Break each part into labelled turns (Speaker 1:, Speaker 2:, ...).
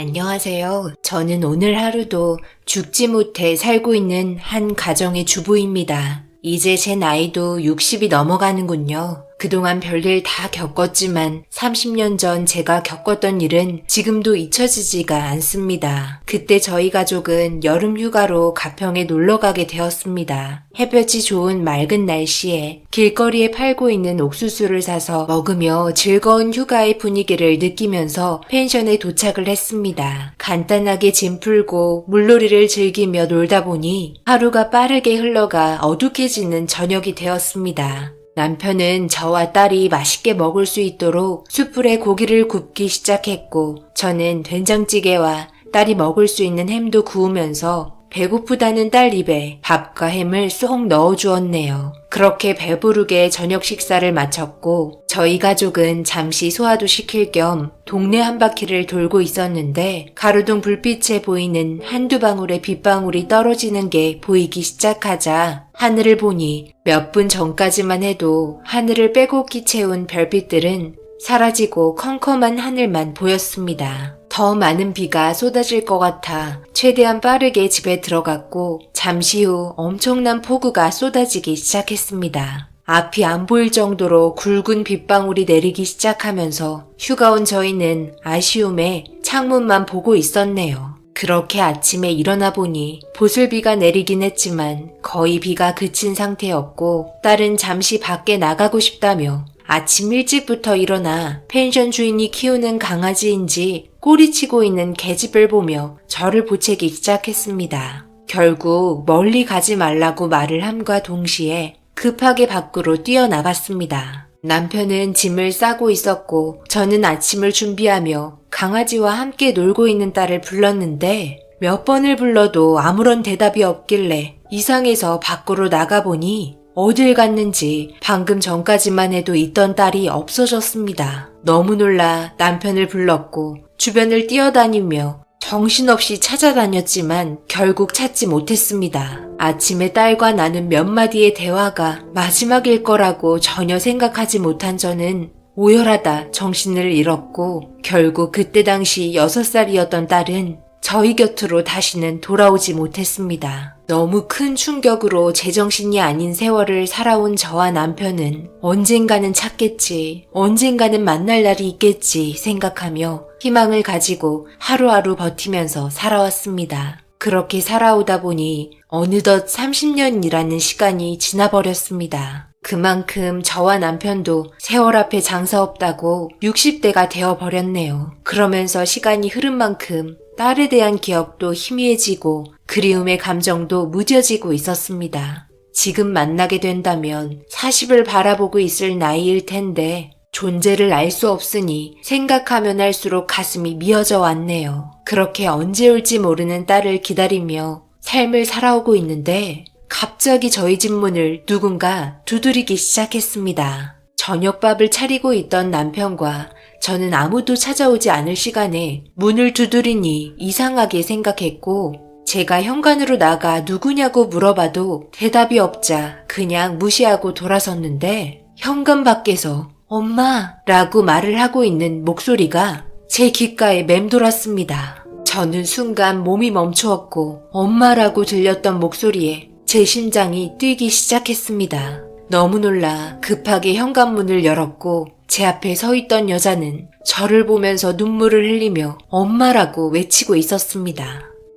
Speaker 1: 안녕하세요. 저는 오늘 하루도 죽지 못해 살고 있는 한 가정의 주부입니다. 이제 제 나이도 60이 넘어가는군요. 그동안 별일 다 겪었지만 30년 전 제가 겪었던 일은 지금도 잊혀지지가 않습니다. 그때 저희 가족은 여름 휴가로 가평에 놀러 가게 되었습니다. 햇볕이 좋은 맑은 날씨에 길거리에 팔고 있는 옥수수를 사서 먹으며 즐거운 휴가의 분위기를 느끼면서 펜션에 도착을 했습니다. 간단하게 짐 풀고 물놀이를 즐기며 놀다 보니 하루가 빠르게 흘러가 어둑해지는 저녁이 되었습니다. 남편은 저와 딸이 맛있게 먹을 수 있도록 숯불에 고기를 굽기 시작했고 저는 된장찌개와 딸이 먹을 수 있는 햄도 구우면서 배고프다는 딸 입에 밥과 햄을 쏙 넣어주었네요. 그렇게 배부르게 저녁 식사를 마쳤고 저희 가족은 잠시 소화도 시킬 겸 동네 한 바퀴를 돌고 있었는데 가로등 불빛에 보이는 한두 방울의 빗방울이 떨어지는 게 보이기 시작하자 하늘을 보니 몇 분 전까지만 해도 하늘을 빼곡히 채운 별빛들은 사라지고 컴컴한 하늘만 보였습니다. 더 많은 비가 쏟아질 것 같아 최대한 빠르게 집에 들어갔고 잠시 후 엄청난 폭우가 쏟아지기 시작했습니다. 앞이 안 보일 정도로 굵은 빗방울이 내리기 시작하면서 휴가 온 저희는 아쉬움에 창문만 보고 있었네요. 그렇게 아침에 일어나 보니 보슬비가 내리긴 했지만 거의 비가 그친 상태였고 딸은 잠시 밖에 나가고 싶다며 아침 일찍부터 일어나 펜션 주인이 키우는 강아지인지 꼬리치고 있는 계집을 보며 저를 보채기 시작했습니다. 결국 멀리 가지 말라고 말을 함과 동시에 급하게 밖으로 뛰어나갔습니다. 남편은 짐을 싸고 있었고 저는 아침을 준비하며 강아지와 함께 놀고 있는 딸을 불렀는데 몇 번을 불러도 아무런 대답이 없길래 이상해서 밖으로 나가보니 어딜 갔는지 방금 전까지만 해도 있던 딸이 없어졌습니다. 너무 놀라 남편을 불렀고 주변을 뛰어다니며 정신없이 찾아다녔지만 결국 찾지 못했습니다. 아침에 딸과 나눈 몇 마디의 대화가 마지막일 거라고 전혀 생각하지 못한 저는 오열하다 정신을 잃었고 결국 그때 당시 6살이었던 딸은 저희 곁으로 다시는 돌아오지 못했습니다. 너무 큰 충격으로 제정신이 아닌 세월을 살아온 저와 남편은 언젠가는 찾겠지, 언젠가는 만날 날이 있겠지 생각하며 희망을 가지고 하루하루 버티면서 살아왔습니다. 그렇게 살아오다 보니 어느덧 30년이라는 시간이 지나버렸습니다. 그만큼 저와 남편도 세월 앞에 장사 없다고 60대가 되어버렸네요. 그러면서 시간이 흐른 만큼 딸에 대한 기억도 희미해지고 그리움의 감정도 무뎌지고 있었습니다. 지금 만나게 된다면 40을 바라보고 있을 나이일 텐데 존재를 알 수 없으니 생각하면 할수록 가슴이 미어져 왔네요. 그렇게 언제 올지 모르는 딸을 기다리며 삶을 살아오고 있는데 갑자기 저희 집 문을 누군가 두드리기 시작했습니다. 저녁밥을 차리고 있던 남편과 저는 아무도 찾아오지 않을 시간에 문을 두드리니 이상하게 생각했고 제가 현관으로 나가 누구냐고 물어봐도 대답이 없자 그냥 무시하고 돌아섰는데 현관 밖에서 엄마라고 말을 하고 있는 목소리가 제 귓가에 맴돌았습니다. 저는 순간 몸이 멈추었고 엄마라고 들렸던 목소리에 제 심장이 뛰기 시작했습니다. 너무 놀라 급하게 현관문을 열었고 제 앞에 서 있던 여자는 저를 보면서 눈물을 흘리며 엄마라고 외치고 있었습니다.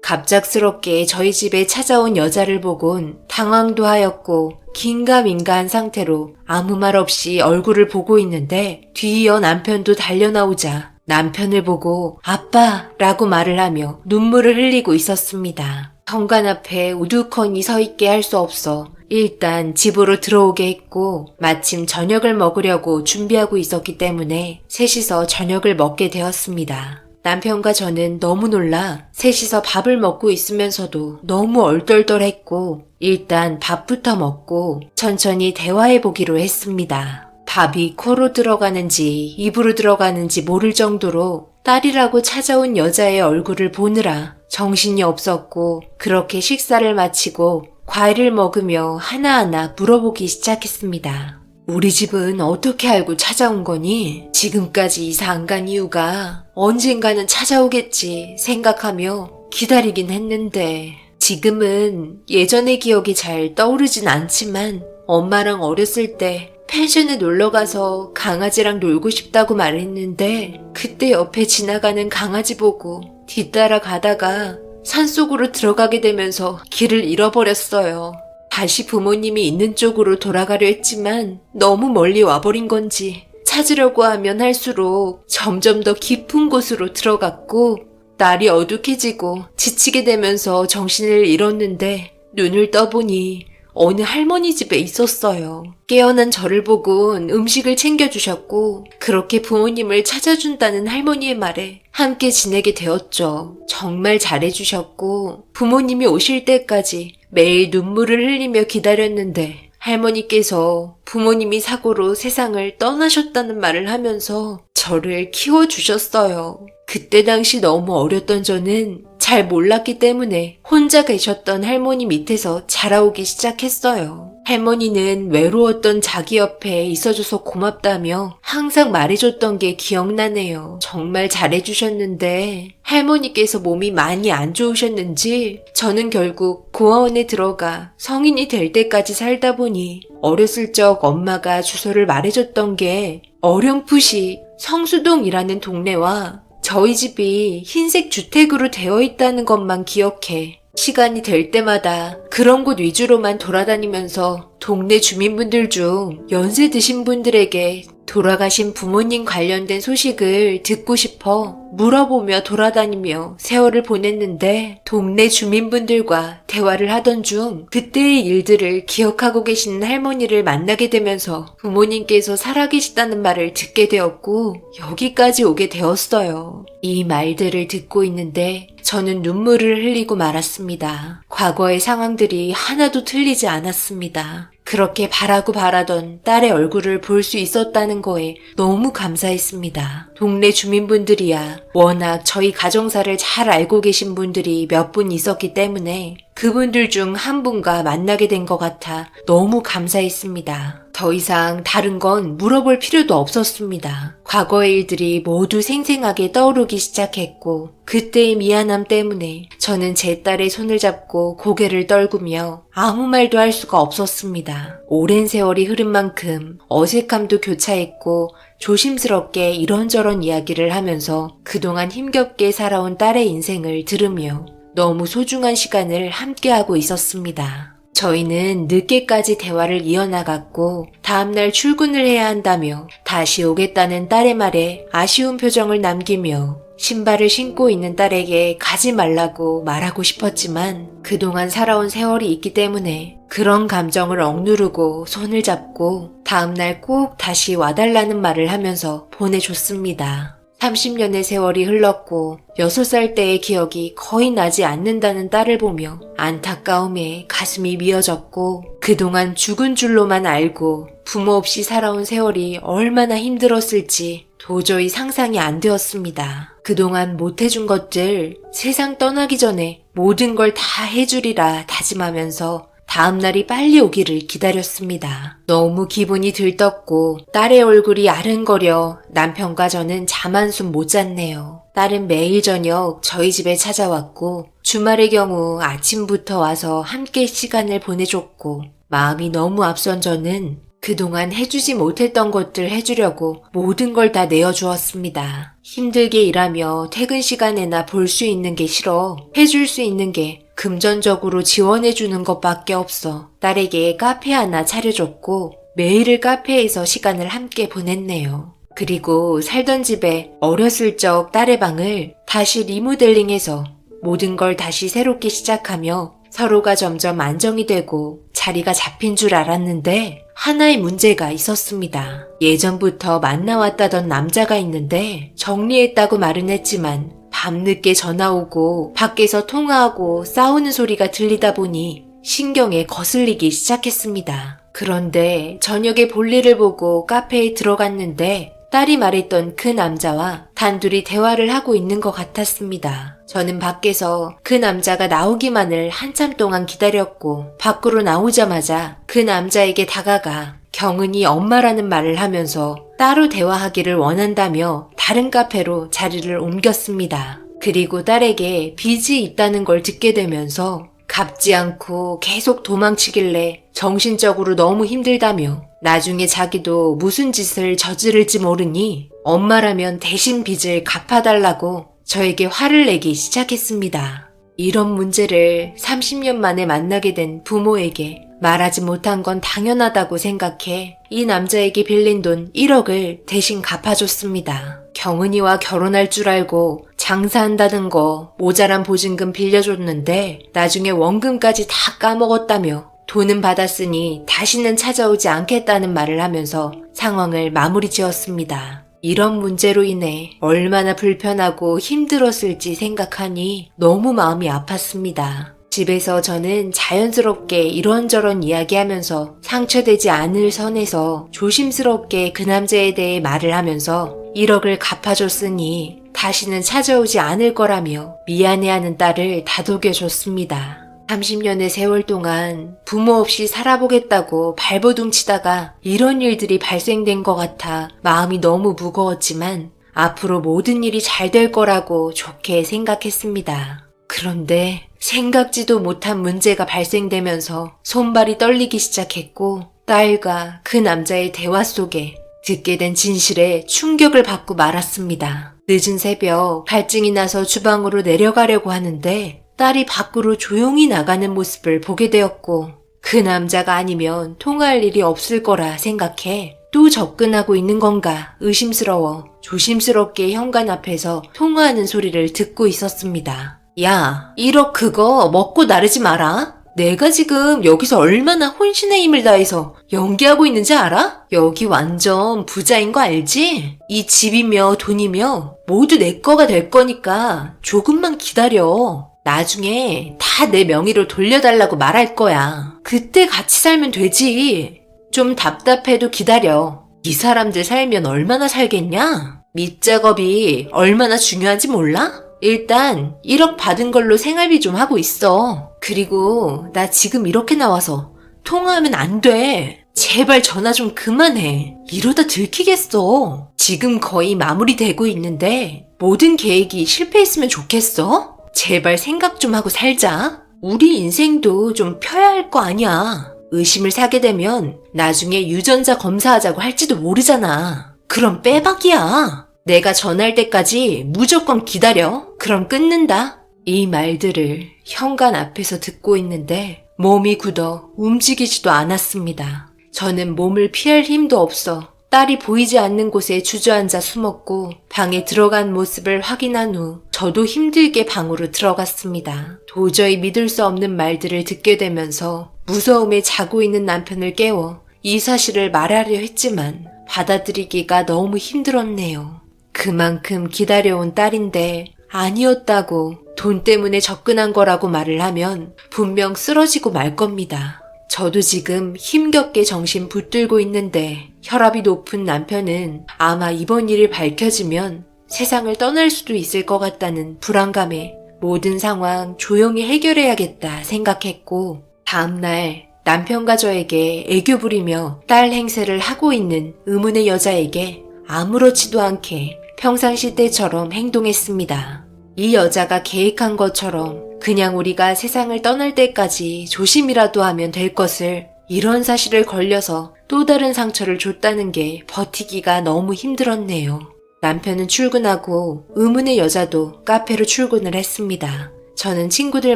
Speaker 1: 갑작스럽게 저희 집에 찾아온 여자를 보곤 당황도 하였고 긴가민가한 상태로 아무 말 없이 얼굴을 보고 있는데 뒤이어 남편도 달려나오자 남편을 보고 아빠라고 말을 하며 눈물을 흘리고 있었습니다. 현관 앞에 우두커니 서 있게 할 수 없어 일단 집으로 들어오게 했고 마침 저녁을 먹으려고 준비하고 있었기 때문에 셋이서 저녁을 먹게 되었습니다. 남편과 저는 너무 놀라 셋이서 밥을 먹고 있으면서도 너무 얼떨떨했고 일단 밥부터 먹고 천천히 대화해보기로 했습니다. 밥이 코로 들어가는지 입으로 들어가는지 모를 정도로 딸이라고 찾아온 여자의 얼굴을 보느라 정신이 없었고 그렇게 식사를 마치고 과일을 먹으며 하나하나 물어보기 시작했습니다. 우리 집은 어떻게 알고 찾아온 거니? 지금까지 이사 안 간 이유가 언젠가는 찾아오겠지 생각하며 기다리긴 했는데 지금은 예전의 기억이 잘 떠오르진 않지만 엄마랑 어렸을 때 펜션에 놀러가서 강아지랑 놀고 싶다고 말했는데 그때 옆에 지나가는 강아지 보고 뒤따라 가다가 산속으로 들어가게 되면서 길을 잃어버렸어요. 다시 부모님이 있는 쪽으로 돌아가려 했지만 너무 멀리 와버린 건지 찾으려고 하면 할수록 점점 더 깊은 곳으로 들어갔고 날이 어둑해지고 지치게 되면서 정신을 잃었는데 눈을 떠보니 어느 할머니 집에 있었어요. 깨어난 저를 보곤 음식을 챙겨주셨고 그렇게 부모님을 찾아준다는 할머니의 말에 함께 지내게 되었죠. 정말 잘해주셨고 부모님이 오실 때까지 매일 눈물을 흘리며 기다렸는데 할머니께서 부모님이 사고로 세상을 떠나셨다는 말을 하면서 저를 키워주셨어요. 그때 당시 너무 어렸던 저는 잘 몰랐기 때문에 혼자 계셨던 할머니 밑에서 자라오기 시작했어요. 할머니는 외로웠던 자기 옆에 있어줘서 고맙다며 항상 말해줬던 게 기억나네요. 정말 잘해주셨는데 할머니께서 몸이 많이 안 좋으셨는지 저는 결국 고아원에 들어가 성인이 될 때까지 살다 보니 어렸을 적 엄마가 주소를 말해줬던 게 어렴풋이 성수동이라는 동네와 저희 집이 흰색 주택으로 되어 있다는 것만 기억해 시간이 될 때마다 그런 곳 위주로만 돌아다니면서 동네 주민분들 중 연세 드신 분들에게 돌아가신 부모님 관련된 소식을 듣고 싶어 물어보며 돌아다니며 세월을 보냈는데 동네 주민분들과 대화를 하던 중 그때의 일들을 기억하고 계시는 할머니를 만나게 되면서 부모님께서 살아계시다는 말을 듣게 되었고 여기까지 오게 되었어요. 이 말들을 듣고 있는데 저는 눈물을 흘리고 말았습니다. 과거의 상황들이 하나도 틀리지 않았습니다. 그렇게 바라던 딸의 얼굴을 볼 수 있었다는 거에 너무 감사했습니다. 동네 주민분들이야 워낙 저희 가정사를 잘 알고 계신 분들이 몇 분 있었기 때문에 그분들 중 한 분과 만나게 된 것 같아 너무 감사했습니다. 더 이상 다른 건 물어볼 필요도 없었습니다. 과거의 일들이 모두 생생하게 떠오르기 시작했고 그때의 미안함 때문에 저는 제 딸의 손을 잡고 고개를 떨구며 아무 말도 할 수가 없었습니다. 오랜 세월이 흐른 만큼 어색함도 교차했고 조심스럽게 이런저런 이야기를 하면서 그동안 힘겹게 살아온 딸의 인생을 들으며 너무 소중한 시간을 함께하고 있었습니다. 저희는 늦게까지 대화를 이어나갔고 다음날 출근을 해야 한다며 다시 오겠다는 딸의 말에 아쉬운 표정을 남기며 신발을 신고 있는 딸에게 가지 말라고 말하고 싶었지만 그동안 살아온 세월이 있기 때문에 그런 감정을 억누르고 손을 잡고 다음날 꼭 다시 와달라는 말을 하면서 보내줬습니다. 30년의 세월이 흘렀고 6살 때의 기억이 거의 나지 않는다는 딸을 보며 안타까움에 가슴이 미어졌고 그동안 죽은 줄로만 알고 부모 없이 살아온 세월이 얼마나 힘들었을지 도저히 상상이 안 되었습니다. 그동안 못해준 것들 세상 떠나기 전에 모든 걸 다 해주리라 다짐하면서 다음날이 빨리 오기를 기다렸습니다. 너무 기분이 들떴고 딸의 얼굴이 아른거려 남편과 저는 잠 한숨 못 잤네요. 딸은 매일 저녁 저희 집에 찾아왔고 주말의 경우 아침부터 와서 함께 시간을 보내줬고 마음이 너무 앞선 저는 그동안 해주지 못했던 것들 해주려고 모든 걸 다 내어주었습니다. 힘들게 일하며 퇴근 시간에나 볼 수 있는 게 싫어 해줄 수 있는 게 금전적으로 지원해주는 것밖에 없어 딸에게 카페 하나 차려줬고 매일을 카페에서 시간을 함께 보냈네요. 그리고 살던 집에 어렸을 적 딸의 방을 다시 리모델링해서 모든 걸 다시 새롭게 시작하며 서로가 점점 안정이 되고 자리가 잡힌 줄 알았는데 하나의 문제가 있었습니다. 예전부터 만나왔다던 남자가 있는데 정리했다고 말은 했지만 밤늦게 전화 오고 밖에서 통화하고 싸우는 소리가 들리다 보니 신경에 거슬리기 시작했습니다. 그런데 저녁에 볼일을 보고 카페에 들어갔는데 딸이 말했던 그 남자와 단둘이 대화를 하고 있는 것 같았습니다. 저는 밖에서 그 남자가 나오기만을 한참 동안 기다렸고 밖으로 나오자마자 그 남자에게 다가가 경은이 엄마라는 말을 하면서 따로 대화하기를 원한다며 다른 카페로 자리를 옮겼습니다. 그리고 딸에게 빚이 있다는 걸 듣게 되면서 갚지 않고 계속 도망치길래 정신적으로 너무 힘들다며 나중에 자기도 무슨 짓을 저지를지 모르니 엄마라면 대신 빚을 갚아달라고 저에게 화를 내기 시작했습니다. 이런 문제를 30년 만에 만나게 된 부모에게 말하지 못한 건 당연하다고 생각해 이 남자에게 빌린 돈 1억을 대신 갚아줬습니다. 경은이와 결혼할 줄 알고 장사한다는 거 모자란 보증금 빌려줬는데 나중에 원금까지 다 까먹었다며 돈은 받았으니 다시는 찾아오지 않겠다는 말을 하면서 상황을 마무리 지었습니다. 이런 문제로 인해 얼마나 불편하고 힘들었을지 생각하니 너무 마음이 아팠습니다. 집에서 저는 자연스럽게 이런저런 이야기하면서 상처되지 않을 선에서 조심스럽게 그 남자에 대해 말을 하면서 1억을 갚아줬으니 다시는 찾아오지 않을 거라며 미안해하는 딸을 다독여줬습니다. 30년의 세월 동안 부모 없이 살아보겠다고 발버둥 치다가 이런 일들이 발생된 것 같아 마음이 너무 무거웠지만 앞으로 모든 일이 잘 될 거라고 좋게 생각했습니다. 그런데 생각지도 못한 문제가 발생되면서 손발이 떨리기 시작했고 딸과 그 남자의 대화 속에 듣게 된 진실에 충격을 받고 말았습니다. 늦은 새벽 갈증이 나서 주방으로 내려가려고 하는데 딸이 밖으로 조용히 나가는 모습을 보게 되었고 그 남자가 아니면 통화할 일이 없을 거라 생각해 또 접근하고 있는 건가 의심스러워 조심스럽게 현관 앞에서 통화하는 소리를 듣고 있었습니다. 야, 1억 그거 먹고 나르지 마라. 내가 지금 여기서 얼마나 혼신의 힘을 다해서 연기하고 있는지 알아? 여기 완전 부자인 거 알지? 이 집이며 돈이며 모두 내 거가 될 거니까 조금만 기다려. 나중에 다 내 명의로 돌려달라고 말할 거야. 그때 같이 살면 되지. 좀 답답해도 기다려. 이 사람들 살면 얼마나 살겠냐? 밑작업이 얼마나 중요한지 몰라? 일단 1억 받은 걸로 생활비 좀 하고 있어. 그리고 나 지금 이렇게 나와서 통화하면 안 돼. 제발 전화 좀 그만해. 이러다 들키겠어. 지금 거의 마무리되고 있는데 모든 계획이 실패했으면 좋겠어? 제발 생각 좀 하고 살자. 우리 인생도 좀 펴야 할 거 아니야. 의심을 사게 되면 나중에 유전자 검사하자고 할지도 모르잖아. 그럼 빼박이야. 내가 전화할 때까지 무조건 기다려. 그럼 끊는다. 이 말들을 현관 앞에서 듣고 있는데 몸이 굳어 움직이지도 않았습니다. 저는 몸을 피할 힘도 없어 딸이 보이지 않는 곳에 주저앉아 숨었고 방에 들어간 모습을 확인한 후 저도 힘들게 방으로 들어갔습니다. 도저히 믿을 수 없는 말들을 듣게 되면서 무서움에 자고 있는 남편을 깨워 이 사실을 말하려 했지만 받아들이기가 너무 힘들었네요. 그만큼 기다려온 딸인데 아니었다고 돈 때문에 접근한 거라고 말을 하면 분명 쓰러지고 말 겁니다. 저도 지금 힘겹게 정신 붙들고 있는데 혈압이 높은 남편은 아마 이번 일이 밝혀지면 세상을 떠날 수도 있을 것 같다는 불안감에 모든 상황 조용히 해결해야겠다 생각했고 다음날 남편과 저에게 애교 부리며 딸 행세를 하고 있는 의문의 여자에게 아무렇지도 않게 평상시 때처럼 행동했습니다. 이 여자가 계획한 것처럼 그냥 우리가 세상을 떠날 때까지 조심이라도 하면 될 것을 이런 사실을 걸려서 또 다른 상처를 줬다는 게 버티기가 너무 힘들었네요. 남편은 출근하고 의문의 여자도 카페로 출근을 했습니다. 저는 친구들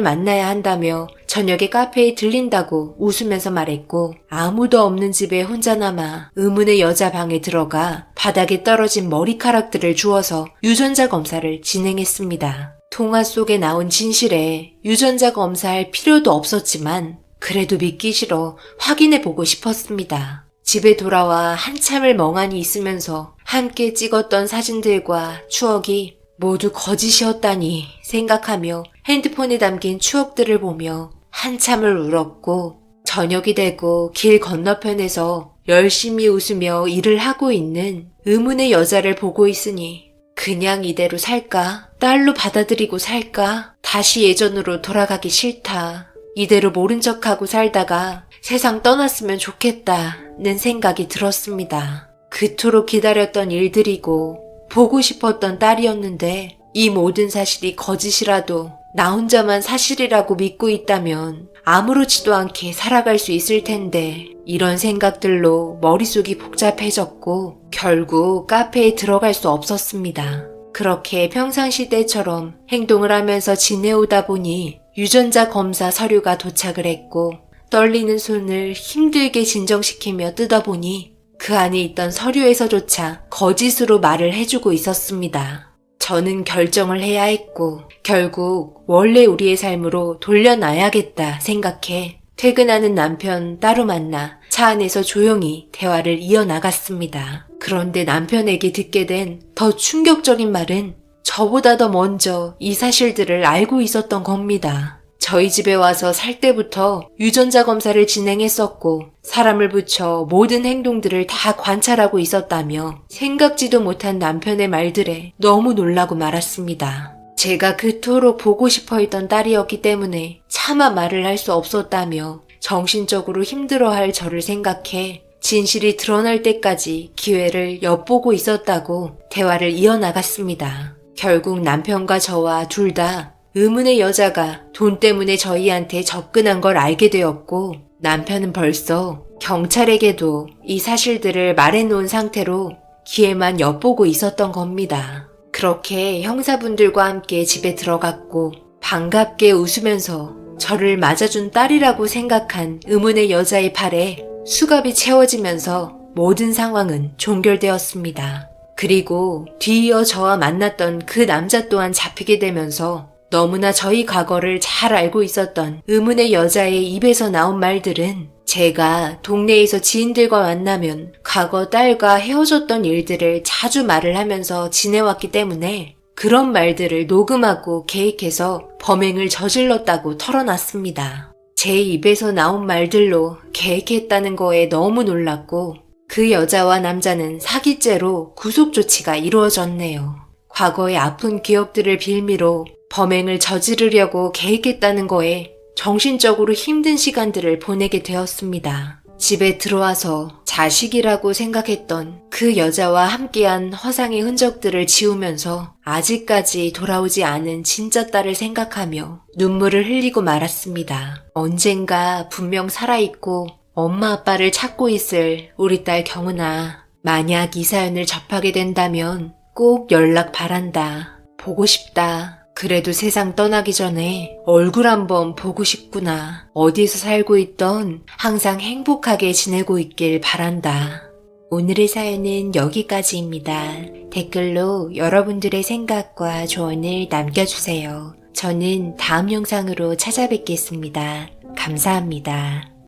Speaker 1: 만나야 한다며 저녁에 카페에 들린다고 웃으면서 말했고 아무도 없는 집에 혼자 남아 의문의 여자 방에 들어가 바닥에 떨어진 머리카락들을 주워서 유전자 검사를 진행했습니다. 통화 속에 나온 진실에 유전자 검사할 필요도 없었지만 그래도 믿기 싫어 확인해보고 싶었습니다. 집에 돌아와 한참을 멍하니 있으면서 함께 찍었던 사진들과 추억이 모두 거짓이었다니 생각하며 핸드폰에 담긴 추억들을 보며 한참을 울었고 저녁이 되고 길 건너편에서 열심히 웃으며 일을 하고 있는 의문의 여자를 보고 있으니 그냥 이대로 살까? 딸로 받아들이고 살까? 다시 예전으로 돌아가기 싫다. 이대로 모른 척하고 살다가 세상 떠났으면 좋겠다는 생각이 들었습니다. 그토록 기다렸던 일들이고 보고 싶었던 딸이었는데 이 모든 사실이 거짓이라도 나 혼자만 사실이라고 믿고 있다면 아무렇지도 않게 살아갈 수 있을 텐데 이런 생각들로 머릿속이 복잡해졌고 결국 카페에 들어갈 수 없었습니다. 그렇게 평상시 때처럼 행동을 하면서 지내오다 보니 유전자 검사 서류가 도착을 했고 떨리는 손을 힘들게 진정시키며 뜯어보니 그 안에 있던 서류에서조차 거짓으로 말을 해주고 있었습니다. 저는 결정을 해야 했고 결국 원래 우리의 삶으로 돌려놔야겠다 생각해 퇴근하는 남편 따로 만나 차 안에서 조용히 대화를 이어나갔습니다. 그런데 남편에게 듣게 된 더 충격적인 말은 저보다 더 먼저 이 사실들을 알고 있었던 겁니다. 저희 집에 와서 살 때부터 유전자 검사를 진행했었고 사람을 붙여 모든 행동들을 다 관찰하고 있었다며 생각지도 못한 남편의 말들에 너무 놀라고 말았습니다. 제가 그토록 보고 싶어 했던 딸이었기 때문에 차마 말을 할 수 없었다며 정신적으로 힘들어할 저를 생각해 진실이 드러날 때까지 기회를 엿보고 있었다고 대화를 이어나갔습니다. 결국 남편과 저와 둘 다 의문의 여자가 돈 때문에 저희한테 접근한 걸 알게 되었고 남편은 벌써 경찰에게도 이 사실들을 말해놓은 상태로 기회만 엿보고 있었던 겁니다. 그렇게 형사분들과 함께 집에 들어갔고 반갑게 웃으면서 저를 맞아준 딸이라고 생각한 의문의 여자의 팔에 수갑이 채워지면서 모든 상황은 종결되었습니다. 그리고 뒤이어 저와 만났던 그 남자 또한 잡히게 되면서 너무나 저희 과거를 잘 알고 있었던 의문의 여자의 입에서 나온 말들은 제가 동네에서 지인들과 만나면 과거 딸과 헤어졌던 일들을 자주 말을 하면서 지내왔기 때문에 그런 말들을 녹음하고 계획해서 범행을 저질렀다고 털어놨습니다. 제 입에서 나온 말들로 계획했다는 거에 너무 놀랐고 그 여자와 남자는 사기죄로 구속 조치가 이루어졌네요. 과거의 아픈 기억들을 빌미로 범행을 저지르려고 계획했다는 거에 정신적으로 힘든 시간들을 보내게 되었습니다. 집에 들어와서 자식이라고 생각했던 그 여자와 함께한 허상의 흔적들을 지우면서 아직까지 돌아오지 않은 진짜 딸을 생각하며 눈물을 흘리고 말았습니다. 언젠가 분명 살아있고 엄마 아빠를 찾고 있을 우리 딸 경은아, 만약 이 사연을 접하게 된다면 꼭 연락 바란다. 보고 싶다. 그래도 세상 떠나기 전에 얼굴 한번 보고 싶구나. 어디에서 살고 있던 항상 행복하게 지내고 있길 바란다. 오늘의 사연은 여기까지입니다. 댓글로 여러분들의 생각과 조언을 남겨주세요. 저는 다음 영상으로 찾아뵙겠습니다. 감사합니다.